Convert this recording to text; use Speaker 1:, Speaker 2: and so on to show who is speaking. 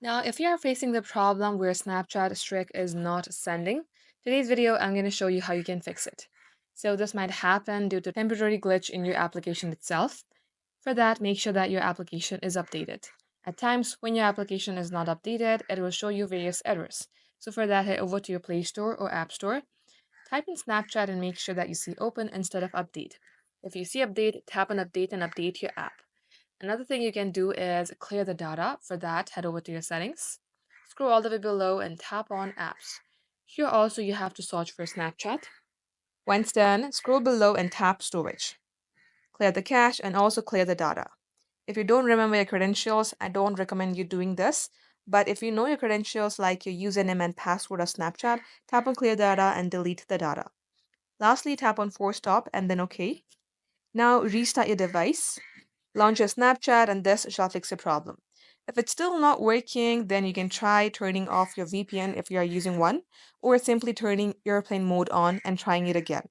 Speaker 1: Now, if you are facing the problem where Snapchat Streak is not sending, today's video I'm going to show you how you can fix it. So this might happen due to temporary glitch in your application itself. For that, make sure that your application is updated. At times, when your application is not updated, it will show you various errors. So for that, head over to your Play Store or App Store, type in Snapchat and make sure that you see open instead of update. If you see update, tap on update and update your app. Another thing you can do is clear the data. For that, head over to your settings, scroll all the way below and tap on apps. Here also you have to search for Snapchat. Once done, scroll below and tap storage. Clear the cache and also clear the data. If you don't remember your credentials, I don't recommend you doing this. But if you know your credentials like your username and password of Snapchat, tap on clear data and delete the data. Lastly, tap on force stop and then OK. Now restart your device. Launch your Snapchat and this shall fix the problem. If it's still not working, then you can try turning off your VPN if you are using one, or simply turning airplane mode on and trying it again.